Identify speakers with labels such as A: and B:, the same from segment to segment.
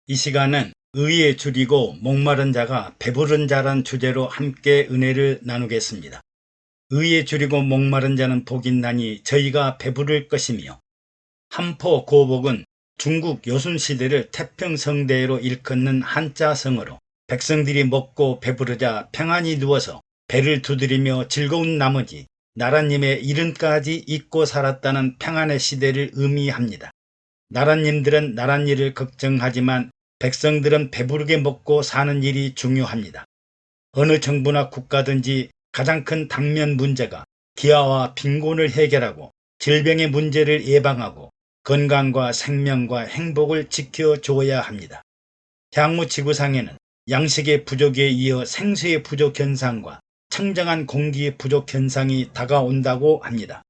A: 이 시간은 의에 줄이고 목마른 자가 배부른 자란 주제로 함께 은혜를 나누겠습니다. 의에 줄이고 목마른 자는 복이 있나니 저희가 배부를 것이며, 한포 고복은 중국 요순시대를 태평성대로 일컫는 한자성어로 백성들이 먹고 배부르자 평안히 누워서 배를 두드리며 즐거운 나머지 나라님의 이름까지 잊고 살았다는 평안의 시대를 의미합니다. 나라님들은 나랏일을 걱정하지만 백성들은 배부르게 먹고 사는 일이 중요합니다. 어느 정부나 국가든지 가장 큰 당면 문제가 기아와 빈곤을 해결하고 질병의 문제를 예방하고 건강과 생명과 행복을 지켜줘야 합니다. 향후 지구상에는 양식의 부족에 이어 생수의 부족 현상과 청정한 공기의 부족 현상이 다가온다고 합니다.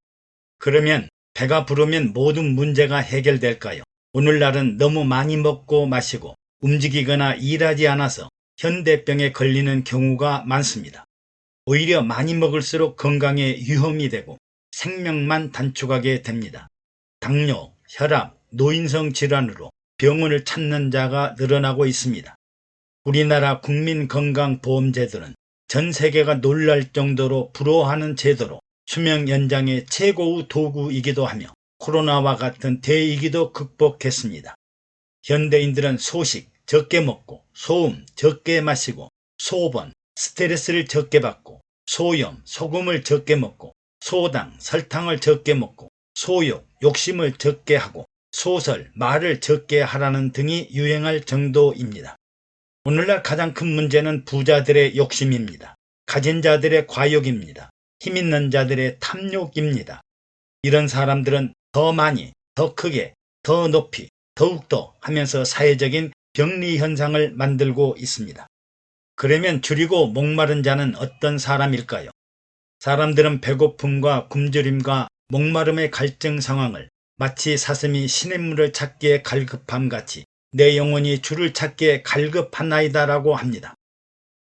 A: 그러면 배가 부르면 모든 문제가 해결될까요? 오늘날은 너무 많이 먹고 마시고 움직이거나 일하지 않아서 현대병에 걸리는 경우가 많습니다. 오히려 많이 먹을수록 건강에 위험이 되고 생명만 단축하게 됩니다. 당뇨, 혈압, 노인성 질환으로 병원을 찾는 자가 늘어나고 있습니다. 우리나라 국민건강보험제도는 전 세계가 놀랄 정도로 부러워하는 제도로 수명 연장의 최고의 도구이기도 하며 코로나와 같은 대위기도 극복했습니다. 현대인들은 소식 적게 먹고 소음 적게 마시고 소번 스트레스를 적게 받고 소염 소금을 적게 먹고 소당 설탕을 적게 먹고 소욕 욕심을 적게 하고 소설 말을 적게 하라는 등이 유행할 정도입니다. 오늘날 가장 큰 문제는 부자들의 욕심입니다. 가진 자들의 과욕입니다. 힘있는 자들의 탐욕입니다. 이런 사람들은 더 많이, 더 크게, 더 높이, 더욱더 하면서 사회적인 병리 현상을 만들고 있습니다. 그러면 줄이고 목마른 자는 어떤 사람일까요? 사람들은 배고픔과 굶주림과 목마름의 갈증 상황을 마치 사슴이 시냇물을 찾기에 갈급함 같이 내 영혼이 주를 찾기에 갈급하나이다라고 합니다.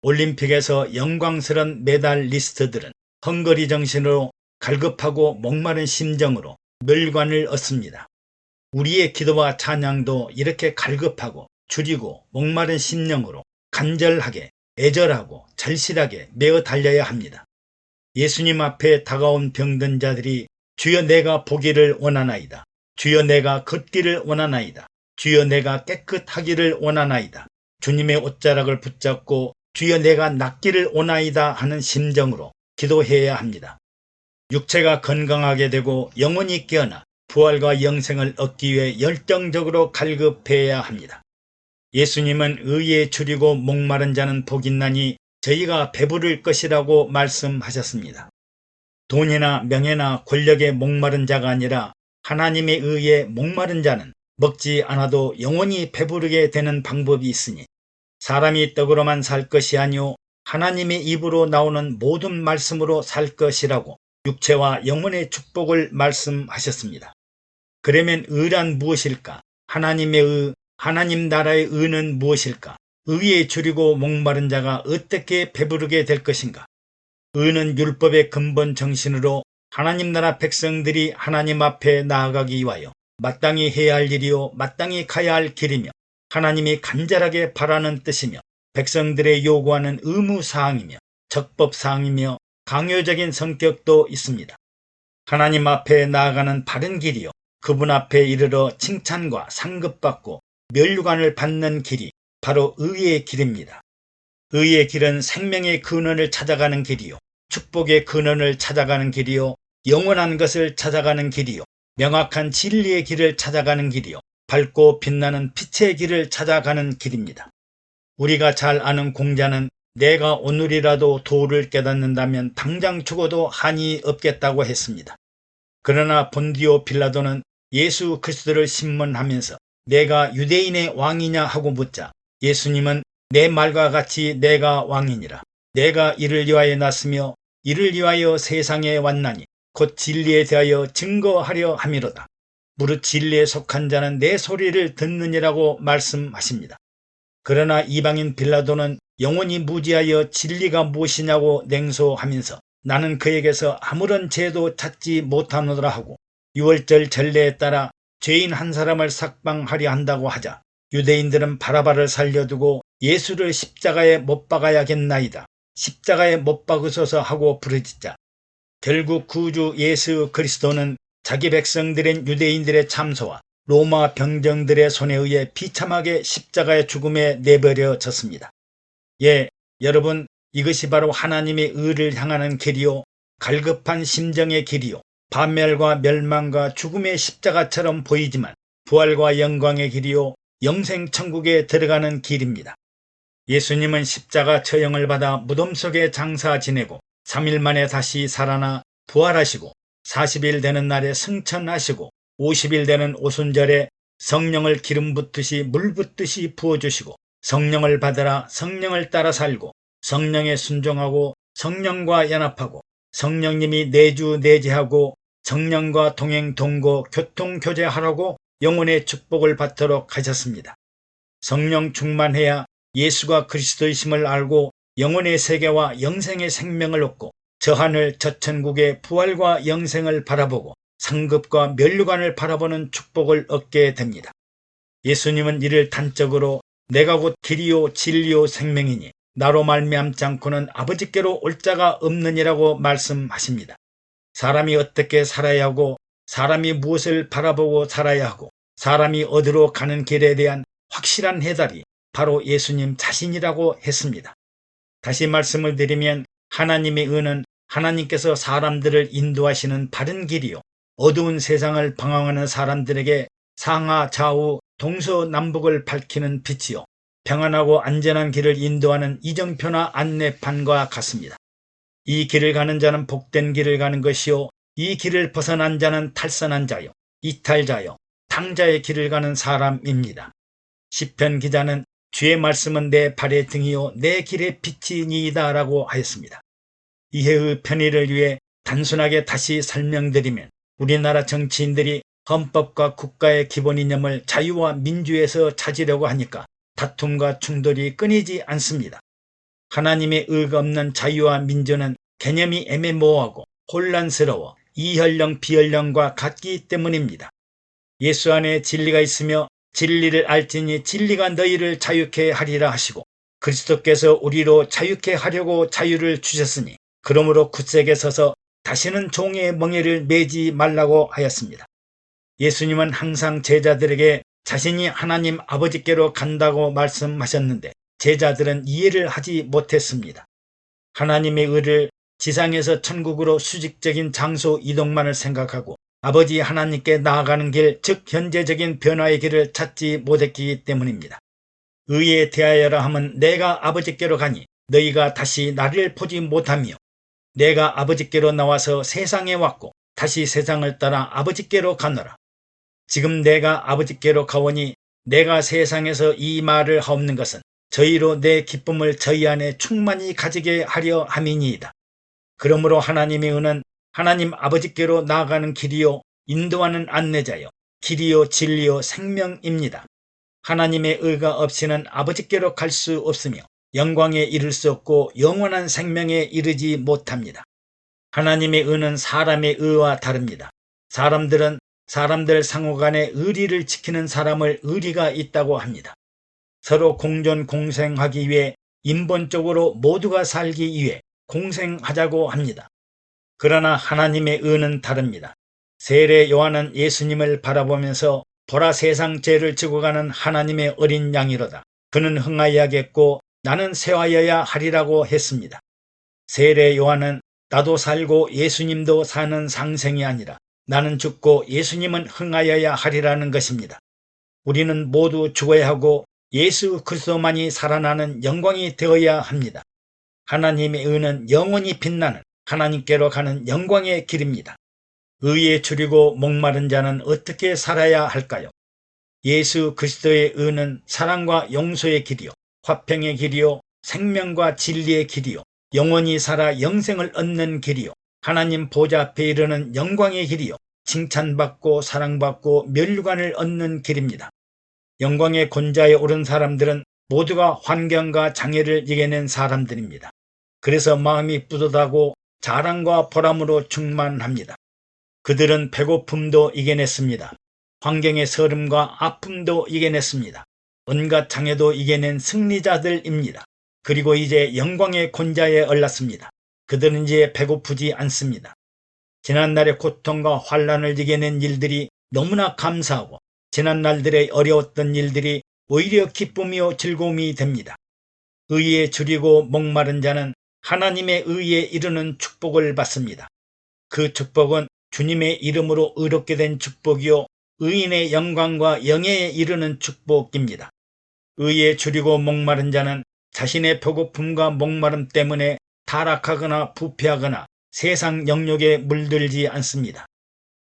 A: 올림픽에서 영광스런 메달리스트들은 헝거리 정신으로 갈급하고 목마른 심정으로 멸관을 얻습니다. 우리의 기도와 찬양도 이렇게 갈급하고 줄이고 목마른 심령으로 간절하게 애절하고 절실하게 메어 달려야 합니다. 예수님 앞에 다가온 병든 자들이 주여 내가 보기를 원하나이다. 주여 내가 걷기를 원하나이다. 주여 내가 깨끗하기를 원하나이다. 주님의 옷자락을 붙잡고 주여 내가 낫기를 원하이다 하는 심정으로 기도해야 합니다. 육체가 건강하게 되고 영혼이 깨어나 부활과 영생을 얻기 위해 열정적으로 갈급해야 합니다. 예수님은 의에 줄이고 목마른 자는 복이 있나니 저희가 배부를 것이라고 말씀하셨습니다. 돈이나 명예나 권력에 목마른 자가 아니라 하나님의 의에 목마른 자는 먹지 않아도 영원히 배부르게 되는 방법이 있으니 사람이 떡으로만 살 것이 아니오 하나님의 입으로 나오는 모든 말씀으로 살 것이라고 육체와 영혼의 축복을 말씀하셨습니다. 그러면 의란 무엇일까? 하나님의 의, 하나님 나라의 의는 무엇일까? 의에 줄이고 목마른 자가 어떻게 배부르게 될 것인가? 의는 율법의 근본 정신으로 하나님 나라 백성들이 하나님 앞에 나아가기 위하여 마땅히 해야 할 일이요 마땅히 가야 할 길이며 하나님이 간절하게 바라는 뜻이며 백성들의 요구하는 의무사항이며 적법사항이며 강요적인 성격도 있습니다. 하나님 앞에 나아가는 바른 길이요 그분 앞에 이르러 칭찬과 상급받고 면류관을 받는 길이 바로 의의 길입니다. 의의 길은 생명의 근원을 찾아가는 길이요 축복의 근원을 찾아가는 길이요 영원한 것을 찾아가는 길이요 명확한 진리의 길을 찾아가는 길이요 밝고 빛나는 빛의 길을 찾아가는 길입니다. 우리가 잘 아는 공자는 내가 오늘이라도 도를 깨닫는다면 당장 죽어도 한이 없겠다고 했습니다. 그러나 본디오 빌라도는 예수 그리스도를 신문하면서 내가 유대인의 왕이냐 하고 묻자 예수님은 내 말과 같이 내가 왕이니라. 내가 이를 위하여 났으며 이를 위하여 세상에 왔나니 곧 진리에 대하여 증거하려 함이로다. 무릇 진리에 속한 자는 내 소리를 듣느니라고 말씀하십니다. 그러나 이방인 빌라도는 영원히 무지하여 진리가 무엇이냐고 냉소하면서 나는 그에게서 아무런 죄도 찾지 못하노라 하고 유월절 전례에 따라 죄인 한 사람을 삭방하려 한다고 하자 유대인들은 바라바를 살려두고 예수를 십자가에 못 박아야겠나이다. 십자가에 못 박으소서 하고 부르짖자 결국 구주 예수 그리스도는 자기 백성들인 유대인들의 참소와 로마 병정들의 손에 의해 비참하게 십자가의 죽음에 내버려졌습니다. 예, 여러분, 이것이 바로 하나님의 의를 향하는 길이요 갈급한 심정의 길이요 파멸과 멸망과 죽음의 십자가처럼 보이지만 부활과 영광의 길이요 영생 천국에 들어가는 길입니다. 예수님은 십자가 처형을 받아 무덤 속에 장사 지내고 3일 만에 다시 살아나 부활하시고 40일 되는 날에 승천하시고 50일 되는 오순절에 성령을 기름 붓듯이 물 붓듯이 부어주시고 성령을 받으라 성령을 따라 살고 성령에 순종하고 성령과 연합하고 성령님이 내주내제하고 성령과 동행 동거 교통 교제하라고 영혼의 축복을 받도록 하셨습니다. 성령 충만해야 예수가 그리스도이심을 알고 영혼의 세계와 영생의 생명을 얻고 저 하늘 저 천국의 부활과 영생을 바라보고 상급과 면류관을 바라보는 축복을 얻게 됩니다. 예수님은 이를 단적으로 내가 곧 길이요 진리요 생명이니 나로 말미암지 않고는 아버지께로 올 자가 없느니라고 말씀하십니다. 사람이 어떻게 살아야 하고 사람이 무엇을 바라보고 살아야 하고 사람이 어디로 가는 길에 대한 확실한 해답이 바로 예수님 자신이라고 했습니다. 다시 말씀을 드리면 하나님의 의는 하나님께서 사람들을 인도하시는 바른 길이요 어두운 세상을 방황하는 사람들에게 상하 좌우 동서남북을 밝히는 빛이요 평안하고 안전한 길을 인도하는 이정표나 안내판과 같습니다. 이 길을 가는 자는 복된 길을 가는 것이요 이 길을 벗어난 자는 탈선한 자요 이탈자요 탕자의 길을 가는 사람입니다. 시편 기자는 주의 말씀은 내 발의 등이요 내 길의 빛이니이다 라고 하였습니다. 이해의 편의를 위해 단순하게 다시 설명드리면 우리나라 정치인들이 헌법과 국가의 기본 이념을 자유와 민주에서 찾으려고 하니까 다툼과 충돌이 끊이지 않습니다. 하나님의 의가 없는 자유와 민주는 개념이 애매모호하고 혼란스러워 이혈령 비혈령과 같기 때문입니다. 예수 안에 진리가 있으며 진리를 알지니 진리가 너희를 자유케 하리라 하시고 그리스도께서 우리로 자유케 하려고 자유를 주셨으니 그러므로 굳세게 서서 다시는 종의 멍에를 매지 말라고 하였습니다. 예수님은 항상 제자들에게 자신이 하나님 아버지께로 간다고 말씀하셨는데 제자들은 이해를 하지 못했습니다. 하나님의 의를 지상에서 천국으로 수직적인 장소 이동만을 생각하고 아버지 하나님께 나아가는 길, 즉 현재적인 변화의 길을 찾지 못했기 때문입니다. 의에 대하여라 함은 내가 아버지께로 가니 너희가 다시 나를 보지 못하며 내가 아버지께로 나와서 세상에 왔고 다시 세상을 따라 아버지께로 가노라. 지금 내가 아버지께로 가오니 내가 세상에서 이 말을 하옵는 것은 저희로 내 기쁨을 저희 안에 충만히 가지게 하려 함이니이다. 그러므로 하나님의 의는 하나님 아버지께로 나아가는 길이요 인도하는 안내자요 길이요 진리요 생명입니다. 하나님의 의가 없이는 아버지께로 갈 수 없으며 영광에 이를 수 없고 영원한 생명에 이르지 못합니다. 하나님의 의는 사람의 의와 다릅니다. 사람들은 사람들 상호간의 의리를 지키는 사람을 의리가 있다고 합니다. 서로 공존 공생하기 위해 인본적으로 모두가 살기 위해 공생하자고 합니다. 그러나 하나님의 의는 다릅니다. 세례 요한은 예수님을 바라보면서 보라 세상 죄를 지고 가는 하나님의 어린 양이로다. 그는 흥하여야겠고 나는 쇠하여야 하리라고 했습니다. 세례 요한은 나도 살고 예수님도 사는 상생이 아니라 나는 죽고 예수님은 흥하여야 하리라는 것입니다. 우리는 모두 죽어야 하고 예수 그리스도만이 살아나는 영광이 되어야 합니다. 하나님의 의는 영원히 빛나는 하나님께로 가는 영광의 길입니다. 의에 줄이고 목마른 자는 어떻게 살아야 할까요? 예수 그리스도의 의는 사랑과 용서의 길이요 화평의 길이요 생명과 진리의 길이요 영원히 살아 영생을 얻는 길이요 하나님 보좌 앞에 이르는 영광의 길이요 칭찬받고 사랑받고 면류관을 얻는 길입니다. 영광의 권자에 오른 사람들은 모두가 환경과 장애를 이겨낸 사람들입니다. 그래서 마음이 뿌듯하고 자랑과 보람으로 충만합니다. 그들은 배고픔도 이겨냈습니다. 환경의 서름과 아픔도 이겨냈습니다. 온갖 장애도 이겨낸 승리자들입니다. 그리고 이제 영광의 권좌에 올랐습니다. 그들은 이제 배고프지 않습니다. 지난날의 고통과 환난을 이겨낸 일들이 너무나 감사하고 지난날들의 어려웠던 일들이 오히려 기쁨이요 즐거움이 됩니다. 의에 줄이고 목마른 자는 하나님의 의에 이르는 축복을 받습니다. 그 축복은 주님의 이름으로 의롭게 된 축복이요 의인의 영광과 영예에 이르는 축복입니다. 의에 줄이고 목마른 자는 자신의 배고픔과 목마름 때문에 타락하거나 부패하거나 세상 영역에 물들지 않습니다.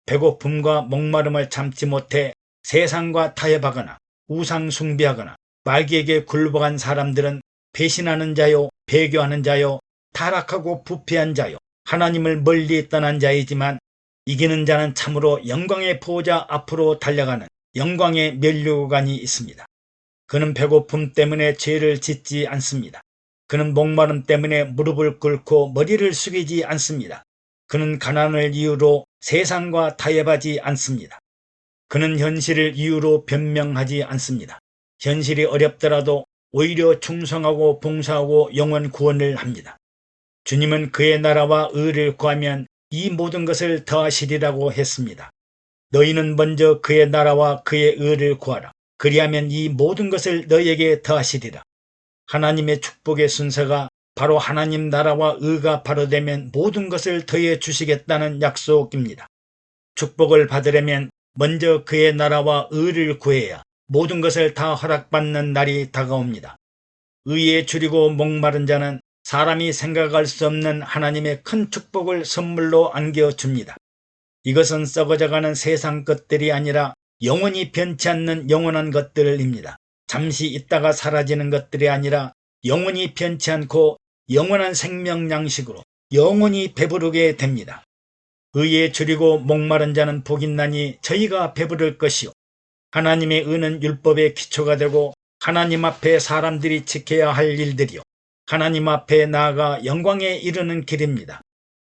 A: 배고픔과 목마름을 참지 못해 세상과 타협하거나 우상 숭배하거나 마귀에게 굴복한 사람들은 배신하는 자요, 배교하는 자요, 타락하고 부패한 자요, 하나님을 멀리 떠난 자이지만 이기는 자는 참으로 영광의 보호자 앞으로 달려가는 영광의 면류관이 있습니다. 그는 배고픔 때문에 죄를 짓지 않습니다. 그는 목마름 때문에 무릎을 꿇고 머리를 숙이지 않습니다. 그는 가난을 이유로 세상과 타협하지 않습니다. 그는 현실을 이유로 변명하지 않습니다. 현실이 어렵더라도 오히려 충성하고 봉사하고 영혼 구원을 합니다. 주님은 그의 나라와 의를 구하면 이 모든 것을 더하시리라고 했습니다. 너희는 먼저 그의 나라와 그의 의를 구하라. 그리하면 이 모든 것을 너희에게 더하시리라. 하나님의 축복의 순서가 바로 하나님 나라와 의가 바로 되면 모든 것을 더해 주시겠다는 약속입니다. 축복을 받으려면 먼저 그의 나라와 의를 구해야 모든 것을 다 허락받는 날이 다가옵니다. 의에 줄이고 목마른 자는 사람이 생각할 수 없는 하나님의 큰 축복을 선물로 안겨줍니다. 이것은 썩어져가는 세상 것들이 아니라 영원히 변치 않는 영원한 것들입니다. 잠시 있다가 사라지는 것들이 아니라 영원히 변치 않고 영원한 생명 양식으로 영원히 배부르게 됩니다. 의에 줄이고 목마른 자는 복있나니 저희가 배부를 것이요. 하나님의 의는 율법의 기초가 되고 하나님 앞에 사람들이 지켜야 할 일들이요. 하나님 앞에 나아가 영광에 이르는 길입니다.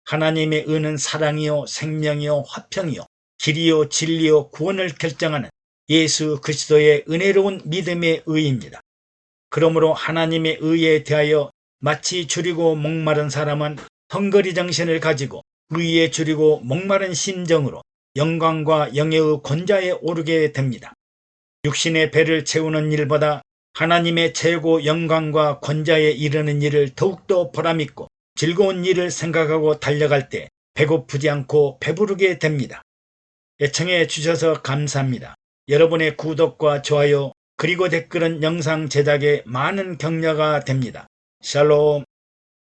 A: 하나님의 의는 사랑이요 생명이요 화평이요 길이요 진리요 구원을 결정하는 예수 그리스도의 은혜로운 믿음의 의입니다. 그러므로 하나님의 의에 대하여 마치 줄이고 목마른 사람은 헝거리 정신을 가지고 의에 줄이고 목마른 심정으로 영광과 영예의 권좌에 오르게 됩니다. 육신의 배를 채우는 일보다 하나님의 최고 영광과 권좌에 이르는 일을 더욱더 보람있고 즐거운 일을 생각하고 달려갈 때 배고프지 않고 배부르게 됩니다. 애청해 주셔서 감사합니다. 여러분의 구독과 좋아요 그리고 댓글은 영상 제작에 많은 격려가 됩니다. 샬롬.